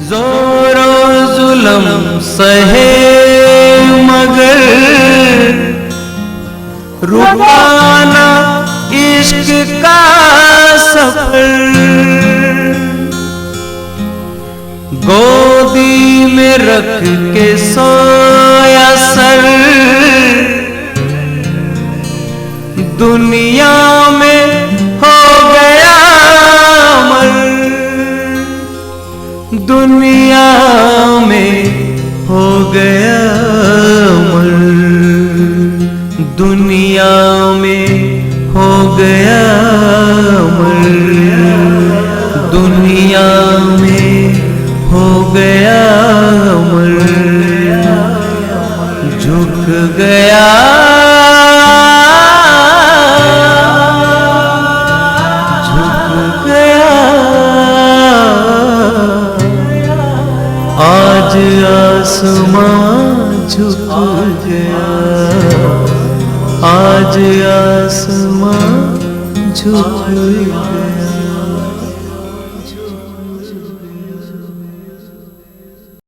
जोरों जुल्म सहे मगर रुकाना इश्क का सफर। गोदी में रख के सोया सर, दुनिया में हो गया अमर। दुनिया में हो गया अमर। दुनिया में हो गया अमर। दुनिया में हो गया अमर। झुक गया आज आसमां झुक गया। आज आसमां झुक गया।